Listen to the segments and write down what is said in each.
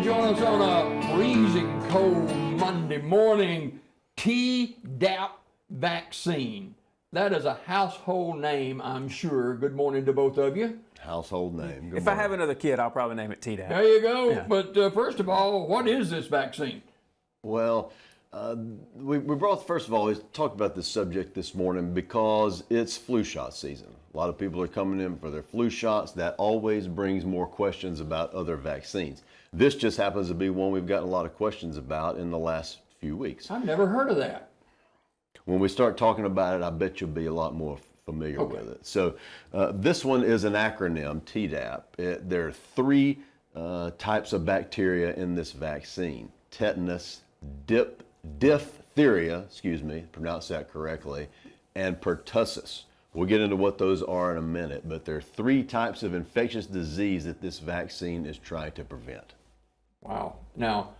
join us on a freezing cold Monday morning. Tdap vaccine. That is a household name, I'm sure. Good morning to both of you. Household name. Good If morning. I have another kid, I'll probably name it Tdap. There you go. Yeah. But first of all, what is this vaccine? Well, we brought, first of all, we talked about this subject this morning because it's flu shot season. A lot of people are coming in for their flu shots. That always brings more questions about other vaccines. This just happens to be one we've gotten a lot of questions about in the last few weeks. I've never heard of that. When we start talking about it, I bet you'll be a lot more familiar with it. So this one is an acronym, Tdap. There are three types of bacteria in this vaccine: tetanus, diphtheria, pronounce that correctly, and pertussis. We'll get into what those are in a minute, but there are three types of infectious disease that this vaccine is trying to prevent. Wow. Now,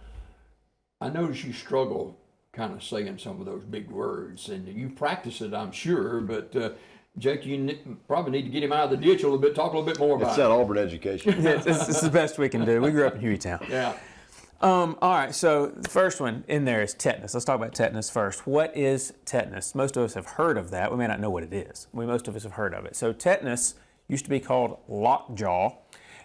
I notice you struggle kind of saying some of those big words, and you practice it, I'm sure, but Jake, you probably need to get him out of the ditch a little bit, talk a little bit more about It's it. that Auburn education. Yeah, it's the best we can do. We grew up in Hueytown. Yeah. All right, so the first one in there is tetanus. Let's talk about tetanus first. What is tetanus? Most of us have heard of that. We may not know what it is. Most of us have heard of it. So tetanus used to be called lockjaw.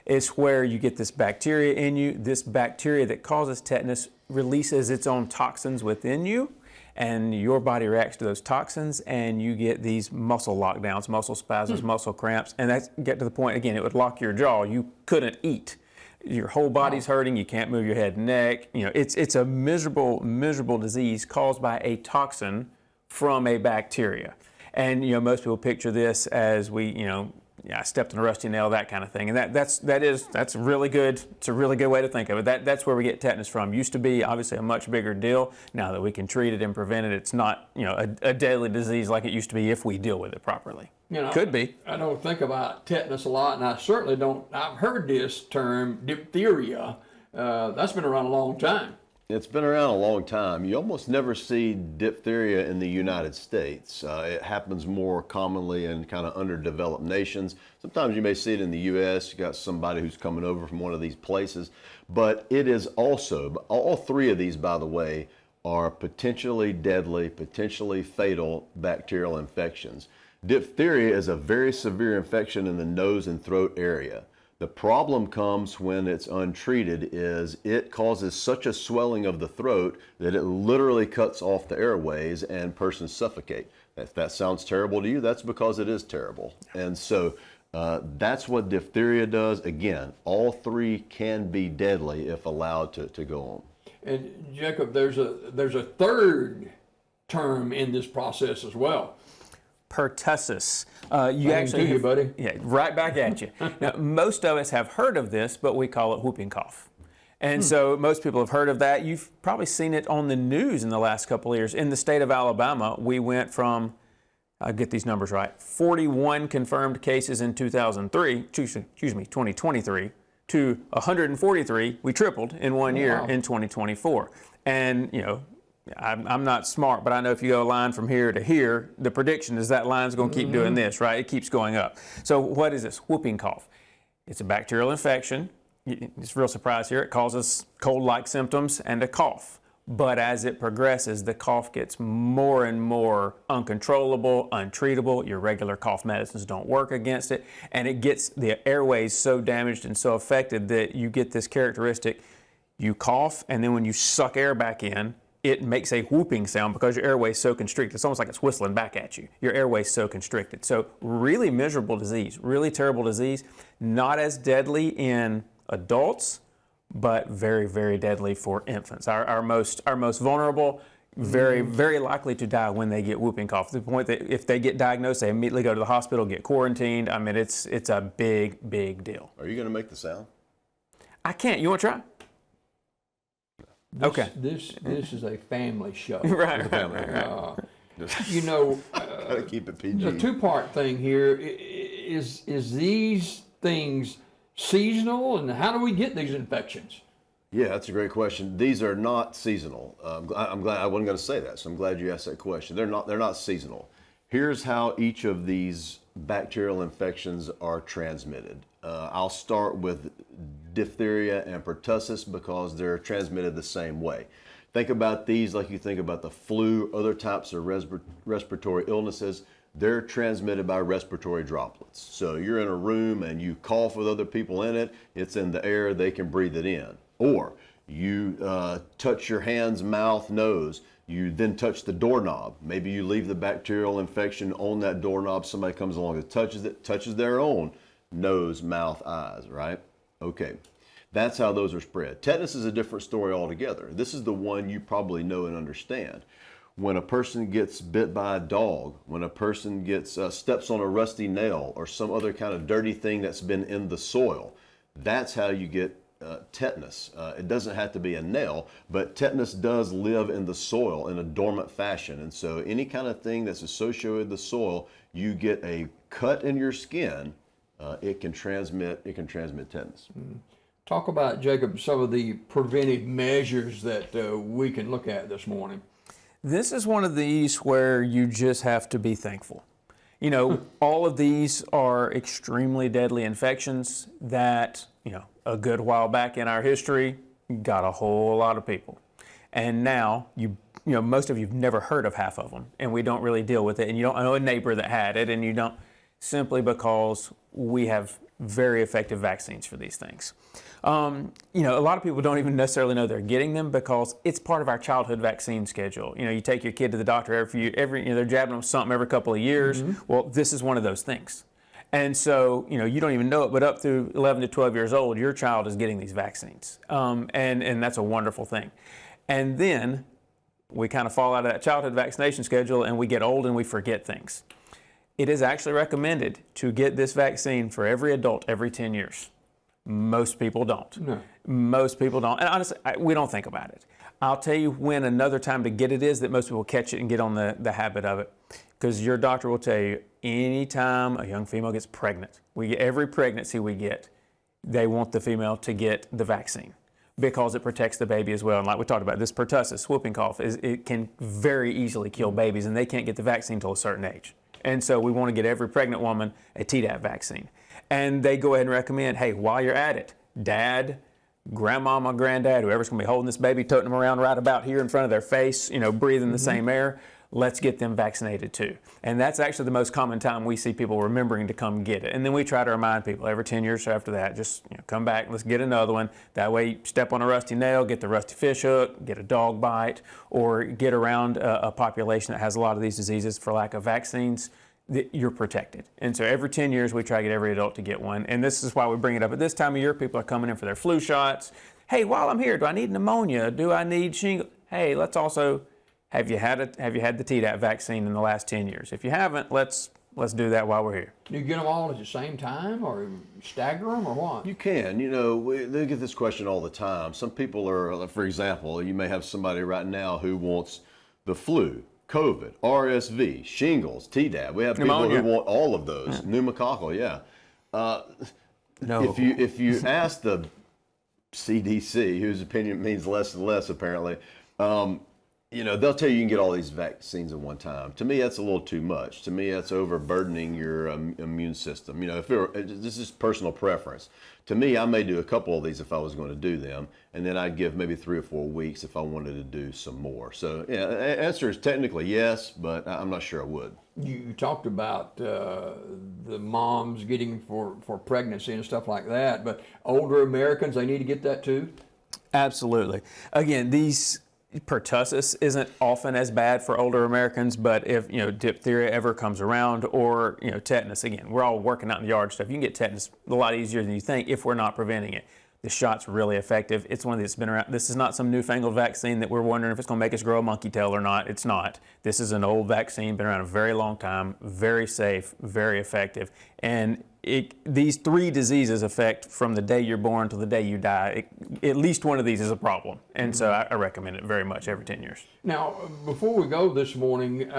It's where you get this bacteria in you. This bacteria that causes tetanus releases its own toxins within you, and your body reacts to those toxins, and you get these muscle lockdowns, muscle spasms, muscle cramps, and that's get to the point, again, it would lock your jaw. You couldn't eat. Your whole body's hurting. You can't move your head and neck. You know, it's a miserable, miserable disease caused by a toxin from a bacteria. And, you know, most people picture this as I stepped on a rusty nail, that kind of thing. And that's really good. It's a really good way to think of it. That's where we get tetanus from. Used to be obviously a much bigger deal. Now that we can treat it and prevent it, it's not, a deadly disease like it used to be if we deal with it properly. Could be. I don't think about tetanus a lot, and I certainly don't. I've heard this term, diphtheria. That's been around a long time. It's been around a long time. You almost never see diphtheria in the United States. It happens more commonly in kind of underdeveloped nations. Sometimes you may see it in the U.S. You got somebody who's coming over from one of these places. But it is also, all three of these, by the way, are potentially deadly, potentially fatal bacterial infections. Diphtheria is a very severe infection in the nose and throat area. The problem comes when it's untreated is it causes such a swelling of the throat that it literally cuts off the airways and persons suffocate. If that sounds terrible to you, that's because it is terrible. And so that's what diphtheria does. Again, all three can be deadly if allowed to go on. And Jacob, there's a third term in this process as well. Pertussis. You buddy. Yeah, right back at you. Now, most of us have heard of this, but we call it whooping cough. And so most people have heard of that. You've probably seen it on the news in the last couple of years. In the state of Alabama, we went from, I'll get these numbers right, 41 confirmed cases in 2023, to 143. We tripled in 1 year in 2024. And, I'm not smart, but I know if you go a line from here to here, the prediction is that line's going to keep doing this, right? It keeps going up. So what is this? Whooping cough. It's a bacterial infection. It's a real surprise here. It causes cold-like symptoms and a cough. But as it progresses, the cough gets more and more uncontrollable, untreatable. Your regular cough medicines don't work against it. And it gets the airways so damaged and so affected that you get this characteristic. You cough, and then when you suck air back in, it makes a whooping sound because your airway is so constricted. It's almost like it's whistling back at you. Your airway is so constricted. So really miserable disease, really terrible disease. Not as deadly in adults, but very, very deadly for infants. Our most vulnerable, very, very likely to die when they get whooping cough. To the point that if they get diagnosed, they immediately go to the hospital, get quarantined. I mean, it's a big, big deal. Are you going to make the sound? I can't. You want to try? Okay. This is a family show. Right. Gotta keep it PG. The two-part thing here is these things seasonal, and how do we get these infections? Yeah, that's a great question. These are not seasonal. I'm glad I wasn't going to say that, so I'm glad you asked that question. They're not seasonal. Here's how each of these bacterial infections are transmitted. I'll start with diphtheria and pertussis because they're transmitted the same way. Think about these like you think about the flu, other types of respiratory illnesses. They're transmitted by respiratory droplets. So you're in a room and you cough with other people in it, it's in the air, they can breathe it in. Or you touch your hands, mouth, nose, you then touch the doorknob. Maybe you leave the bacterial infection on that doorknob, somebody comes along and touches it, touches their own nose, mouth, eyes, right? Okay. That's how those are spread. Tetanus is a different story altogether. This is the one you probably know and understand. When a person gets bit by a dog, when a person gets steps on a rusty nail or some other kind of dirty thing that's been in the soil, that's how you get tetanus. It doesn't have to be a nail, but tetanus does live in the soil in a dormant fashion. And so any kind of thing that's associated with the soil, you get a cut in your skin, it can transmit tetanus. Talk about, Jacob, some of the preventive measures that we can look at this morning. This is one of these where you just have to be thankful. You know, all of these are extremely deadly infections that, you know, a good while back in our history got a whole lot of people. And now, you know, most of you've never heard of half of them, and we don't really deal with it. And you don't know a neighbor that had it, and you don't, simply because we have very effective vaccines for these things. You know, a lot of people don't even necessarily know they're getting them because it's part of our childhood vaccine schedule. You know, you take your kid to the doctor every you know, they're jabbing them something every couple of years. Well, this is one of those things. And so, you know, you don't even know it, but up to 11 to 12 years old, your child is getting these vaccines. And that's a wonderful thing. And then we kind of fall out of that childhood vaccination schedule and we get old and we forget things. It is actually recommended to get this vaccine for every adult every 10 years. Most people don't. No. Most people don't. And honestly, we don't think about it. I'll tell you when another time to get it is that most people catch it and get on the habit of it. Because your doctor will tell you, anytime a young female gets pregnant, every pregnancy we get, they want the female to get the vaccine because it protects the baby as well. And like we talked about, this pertussis, whooping cough, it can very easily kill babies, and they can't get the vaccine until a certain age. And so we want to get every pregnant woman a Tdap vaccine. And they go ahead and recommend, hey, while you're at it, dad, grandmama, granddad, whoever's going to be holding this baby, toting them around right about here in front of their face, you know, breathing the same air, let's get them vaccinated too. And that's actually the most common time we see people remembering to come get it. And then we try to remind people every 10 years after that, just, you know, come back, let's get another one. That way you step on a rusty nail, get the rusty fish hook, get a dog bite, or get around a population that has a lot of these diseases for lack of vaccines, you're protected. And so every 10 years we try to get every adult to get one. And this is why we bring it up at this time of year. People are coming in for their flu shots. Hey, while I'm here, do I need pneumonia? Do I need shingles? Hey, let's also, have you had the Tdap vaccine in the last 10 years? If you haven't, let's do that while we're here. Do you get them all at the same time or stagger them or what? You can. You know, they get this question all the time. Some people are, for example, you may have somebody right now who wants the flu, COVID, RSV, shingles, Tdap. We have people who want all of those. Pneumococcal, yeah. No. If you ask the CDC, whose opinion means less and less apparently, you know, they'll tell you can get all these vaccines at one time. To me, that's a little too much. To me, that's overburdening your immune system. You know, this is personal preference. To me, I may do a couple of these if I was going to do them, and then I'd give maybe 3 or 4 weeks if I wanted to do some more. So, yeah, the answer is technically yes, but I'm not sure I would. You talked about the moms getting for pregnancy and stuff like that, but older Americans, they need to get that too? Absolutely. Again, these pertussis isn't often as bad for older Americans, but if, you know, diphtheria ever comes around, or, you know, tetanus, again, we're all working out in the yard stuff. You can get tetanus a lot easier than you think if we're not preventing it. The shot's really effective. It's one that's been around. This is not some newfangled vaccine that we're wondering if it's going to make us grow a monkey tail or not. It's not. This is an old vaccine, been around a very long time, very safe, very effective. And these 3 diseases affect from the day you're born to the day you die. At least one of these is a problem. And so I recommend it very much every 10 years. Now, before we go this morning,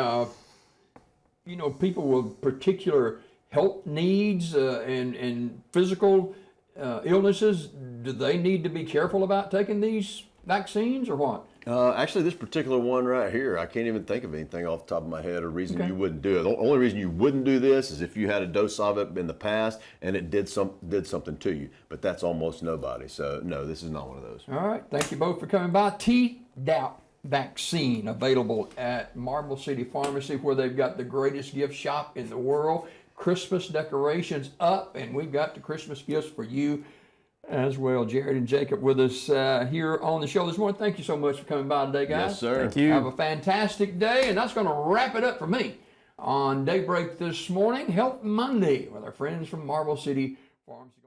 you know, people with particular health needs and physical illnesses, do they need to be careful about taking these vaccines or what? Actually, this particular one right here, I can't even think of anything off the top of my head or reason you wouldn't do it. The only reason you wouldn't do this is if you had a dose of it in the past and it did something to you. But that's almost nobody. So no, this is not one of those. All right. Thank you both for coming by. Tdap vaccine available at Marble City Pharmacy, where they've got the greatest gift shop in the world. Christmas decorations up, and we've got the Christmas gifts for you as well. Jared and Jacob with us here on the show this morning. Thank you so much for coming by today, guys. Yes, sir. Thank you. Have a fantastic day, and that's going to wrap it up for me on Daybreak this morning, Health Monday, with our friends from Marble City Pharmacy.